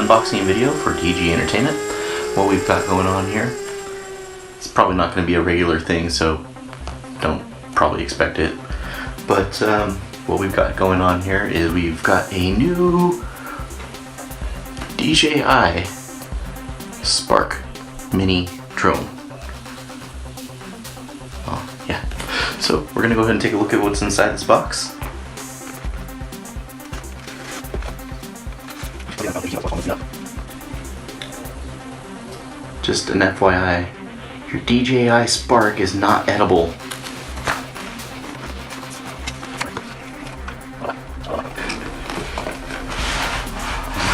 unboxing video for DJI Entertainment. What we've got going on here, it's probably not going to be a regular thing, so don't probably expect it. But what we've got going on here is we've got a new DJI Spark Mini drone. Oh, yeah. So we're going to go ahead and take a look at what's inside this box. Just an FYI, your DJI Spark is not edible.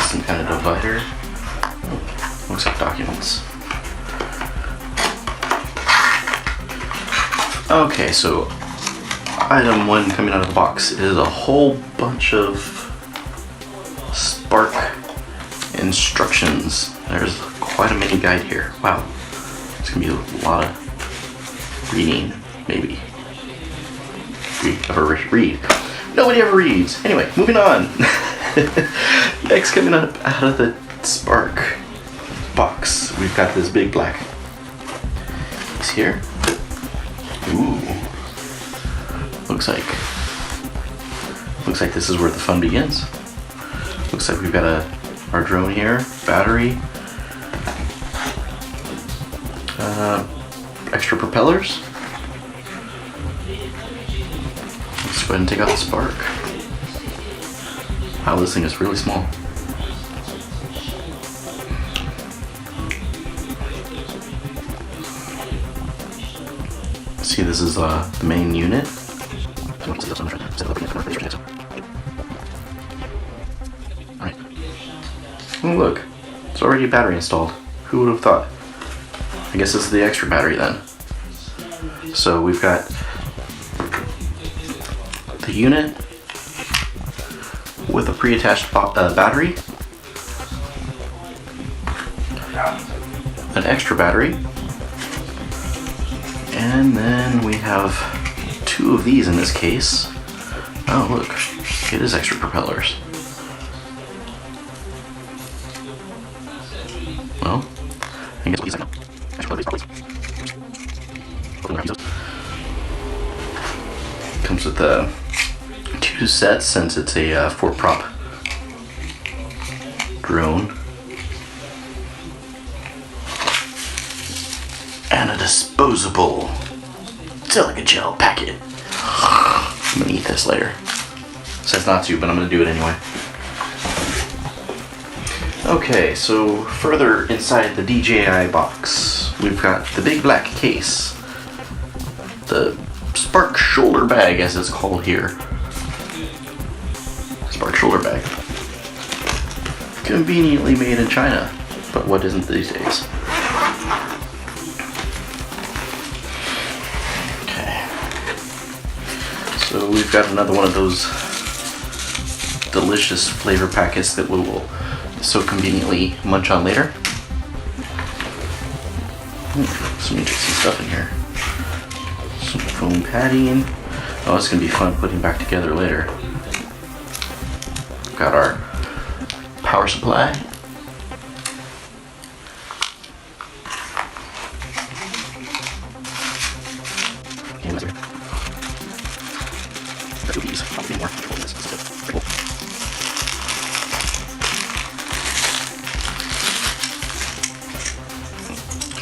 Some kind of divider. Oh, looks like documents. Okay, so item one coming out of the box is a whole bunch of Spark instructions. There's quite a mini guide here. Wow, it's gonna be a lot of reading, maybe. Read. Nobody ever reads. Anyway, moving on. Next, coming out of the Spark box, we've got this big black piece here. Ooh, looks like this is where the fun begins. Looks like we've got our drone here, battery, extra propellers. Let's go ahead and take out the Spark. Wow, this thing is really small. See, this is the main unit. Alright. Oh, look, it's already a battery installed. Who would have thought? I guess this is the extra battery then. So we've got the unit with a pre-attached battery, an extra battery, and then we have two of these in this case. Oh look, it is extra propellers. Well, I guess these comes with the two sets since it's a 4-prop drone. And a disposable silica gel packet. I'm gonna eat this later. Says not to, but I'm gonna do it anyway. Okay, so further inside the DJI box, we've got the big black case. The Spark shoulder bag, as it's called here. Spark shoulder bag. Conveniently made in China, but what isn't these days? So we've got another one of those delicious flavor packets that we will so conveniently munch on later. Some interesting stuff in here. Some foam padding. Oh, it's going to be fun putting back together later. Got our power supply.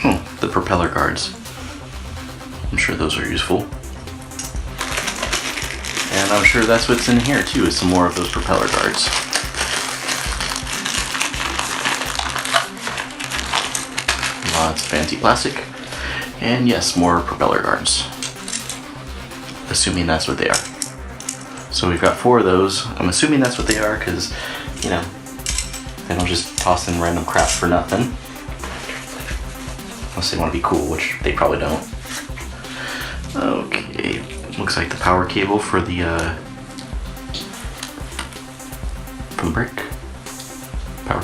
Oh, the propeller guards. I'm sure those are useful. And I'm sure that's what's in here too, is some more of those propeller guards. Lots of fancy plastic. And yes, more propeller guards. Assuming that's what they are. So we've got 4 of those. I'm assuming that's what they are because, you know, they don't just toss in random crap for nothing. Unless they want to be cool, which they probably don't. Okay, looks like the power cable for the brick. Power.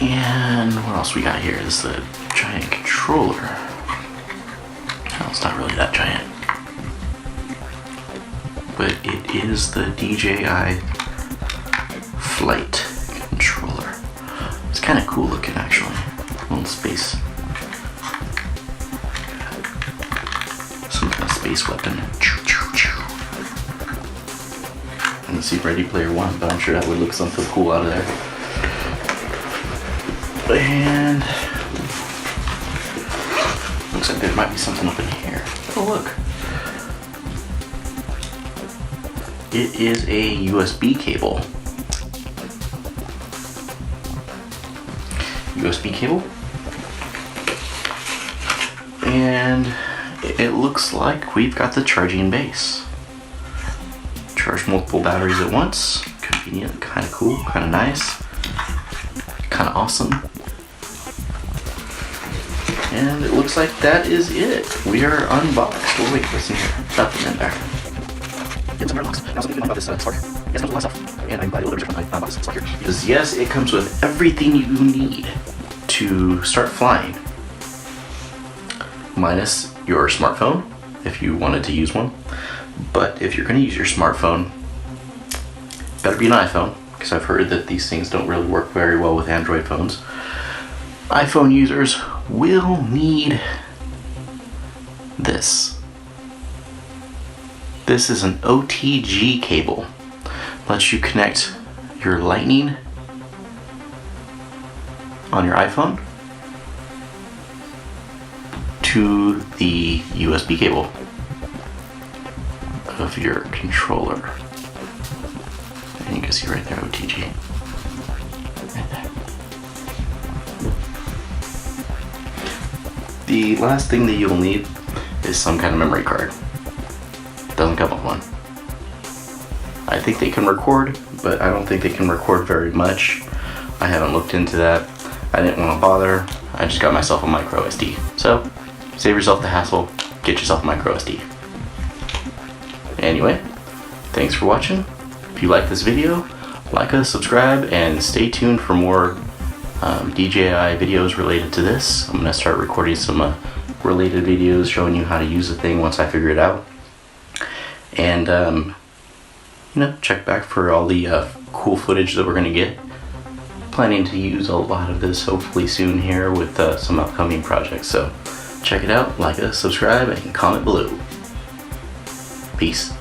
And what else we got here is the giant controller. Well, it's not really that giant. but it is the DJI Flight controller. It's kind of cool looking actually. A little space. Some kind of space weapon. I didn't see Ready Player One, but I'm sure that would look something cool out of there. And looks like there might be something up in here. Oh look. It is a USB cable. USB cable. And it looks like we've got the charging base. Charge multiple batteries at once. Convenient, kind of cool, kind of nice, kind of awesome. And it looks like that is it. We are unboxed. Oh wait, what's in here? Nothing in there. Get some unboxed. Now something about this Spark. Yes, it comes with a lot of stuff. And I'm glad you delivered my box Spark here. Because yes, it comes with everything you need to start flying. Minus your smartphone, if you wanted to use one. But if you're going to use your smartphone, better be an iPhone, because I've heard that these things don't really work very well with Android phones. iPhone users will need this. This is an OTG cable. Lets you connect your Lightning on your iPhone to the USB cable of your controller. And you can see right there, OTG. Right there. The last thing that you'll need is some kind of memory card. Doesn't come with one. I think they can record, but I don't think they can record very much. I haven't looked into that. I didn't want to bother. I just got myself a micro SD. So, save yourself the hassle, get yourself a micro SD. Anyway, thanks for watching. If you like this video, like us, subscribe, and stay tuned for more DJI videos related to this. I'm going to start recording some related videos showing you how to use the thing once I figure it out. And, you know, check back for all the cool footage that we're going to get. Planning to use a lot of this hopefully soon here with some upcoming projects. So check it out, like us, subscribe, and comment below. Peace.